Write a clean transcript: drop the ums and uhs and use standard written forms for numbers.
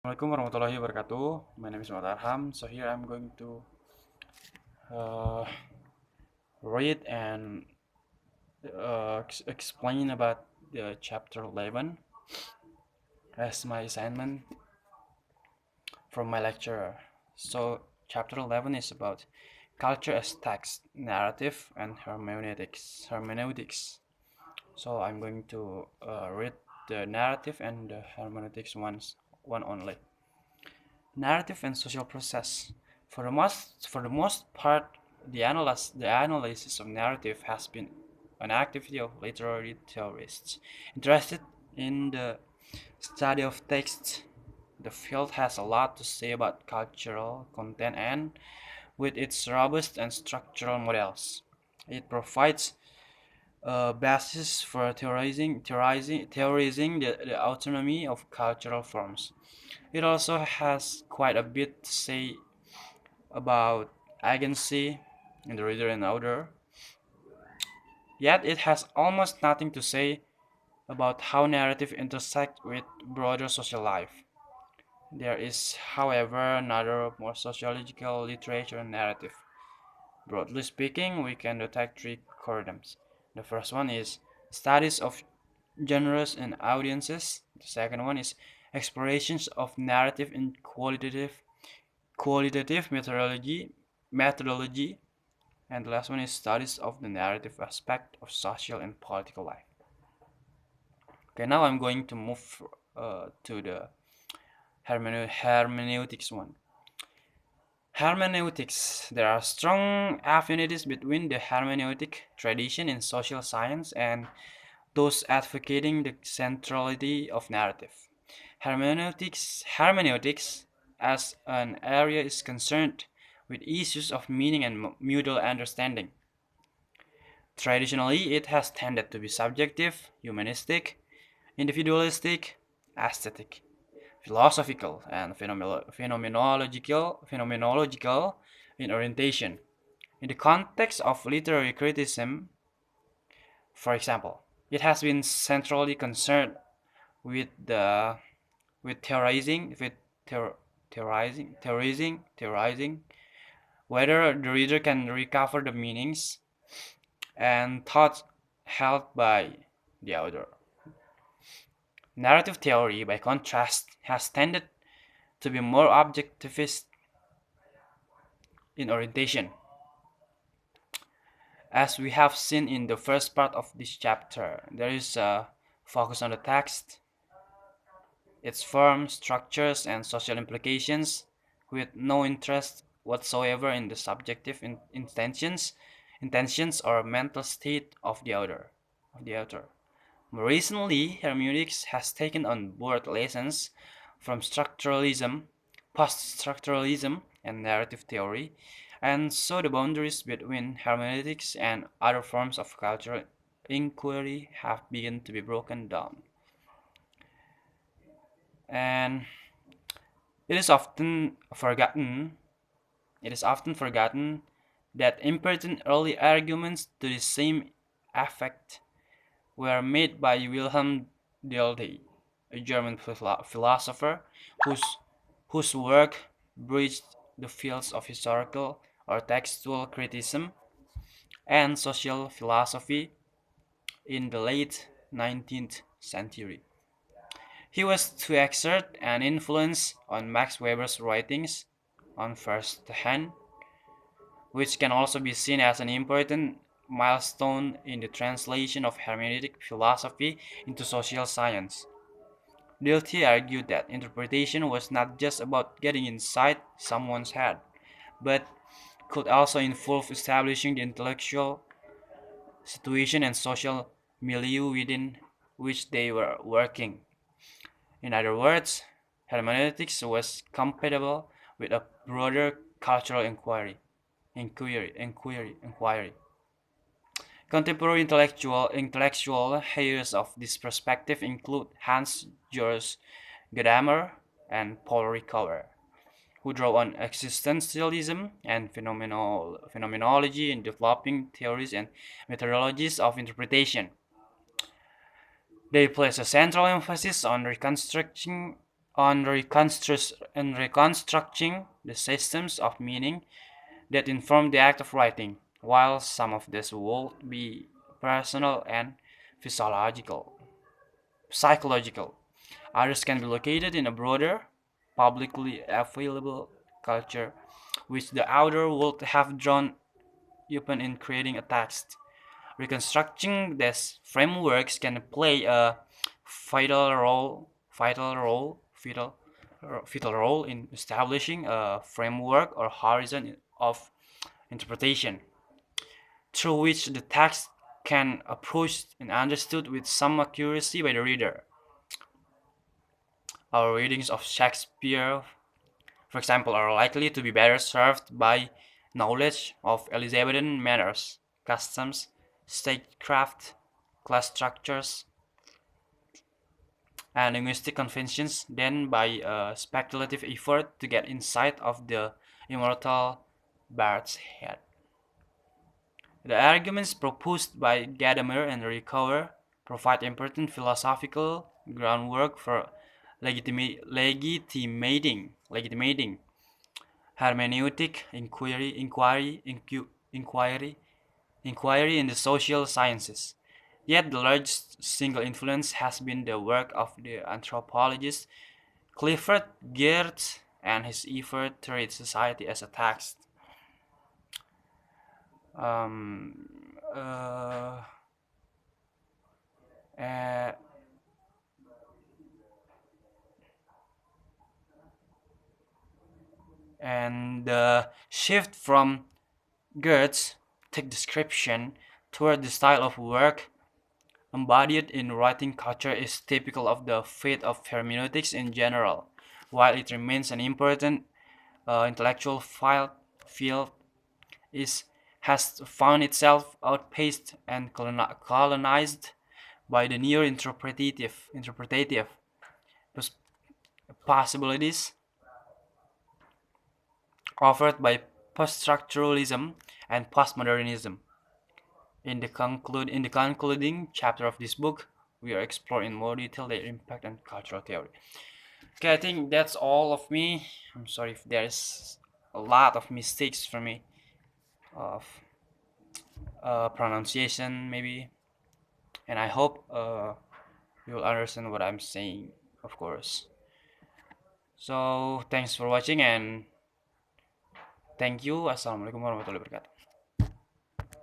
Assalamualaikum warahmatullahi wabarakatuh. My name is Arham. So here I'm going to uh, read and explain about the chapter 11 as my assignment from my lecturer. So chapter 11 is about culture as text, narrative, and hermeneutics. So I'm going to read the narrative and the hermeneutics one only. Narrative and social process. For the most part, the analysis of narrative has been an activity of literary theorists interested in the study of text. The field has a lot to say about cultural content and, with its robust and structural models, it provides a basis for theorizing the autonomy of cultural forms. It also has quite a bit to say about agency in the reader and author, yet it has almost nothing to say about how narrative intersect with broader social life. There is, however, another more sociological literature narrative. Broadly speaking, we can detect three kingdoms. The first one is studies of genres and audiences. The second one is explorations of narrative in qualitative methodology, and the last one is studies of the narrative aspect of social and political life. Okay, now I'm going to move to the hermeneutics one. Hermeneutics. There are strong affinities between the hermeneutic tradition in social science and those advocating the centrality of narrative. Hermeneutics as an area is concerned with issues of meaning and mutual understanding. Traditionally, it has tended to be subjective, humanistic, individualistic, aesthetic, philosophical, and phenomenological in orientation. In the context of literary criticism, for example, it has been centrally concerned with the with theorizing whether the reader can recover the meanings and thoughts held by the author. Narrative theory, by contrast, has tended to be more objectivist in orientation. As we have seen in the first part of this chapter, there is a focus on the text, its form, structures, and social implications, with no interest whatsoever in the subjective intentions or mental state of the author. More recently, hermeneutics has taken on board lessons from structuralism, post-structuralism, and narrative theory, and so the boundaries between hermeneutics and other forms of cultural inquiry have begun to be broken down. And it is often forgotten it is often forgotten that important early arguments to the same effect were made by Wilhelm Dilthey, a German philosopher whose, whose work bridged the fields of historical or textual criticism and social philosophy in the late 19th century. He was to exert an influence on Max Weber's writings on first hand, which can also be seen as an important milestone in the translation of hermeneutic philosophy into social science. Dilthey argued that interpretation was not just about getting inside someone's head, but could also involve establishing the intellectual situation and social milieu within which they were working. In other words, hermeneutics was compatible with a broader cultural inquiry. Contemporary intellectual heirs of this perspective include Hans Georg Gadamer and Paul Ricoeur, who draw on existentialism and phenomenology in developing theories and methodologies of interpretation. They place a central emphasis on reconstructing on reconstructing the systems of meaning that inform the act of writing, while some of this will be personal and physiological, psychological. Others can be located in a broader, publicly available culture, which the author would have drawn upon in creating a text. Reconstructing these frameworks can play a vital role in establishing a framework or horizon of interpretation through which the text can approached and understood with some accuracy by the reader. Our readings of Shakespeare, for example, are likely to be better served by knowledge of Elizabethan manners, customs, statecraft, class structures, and linguistic conventions than by a speculative effort to get insight of the immortal bard's head. The arguments proposed by Gadamer and Ricoeur provide important philosophical groundwork for legitimating hermeneutic inquiry in the social sciences. Yet the largest single influence has been the work of the anthropologist Clifford Geertz and his effort to read society as a text. Um, uh, uh, and the shift from Geertz' thick description toward the style of work embodied in writing culture is typical of the fate of hermeneutics in general. While it remains an important intellectual field, is has found itself outpaced and colonized by the new interpretative possibilities offered by post-structuralism and postmodernism. In the concluding chapter of this book, we are exploring in more detail their impact on cultural theory. Okay, I think that's all of me. I'm sorry if there's a lot of mistakes from me of pronunciation maybe, and I hope you will understand what I'm saying, of course. So thanks for watching and thank you. Assalamualaikum warahmatullahi wabarakatuh.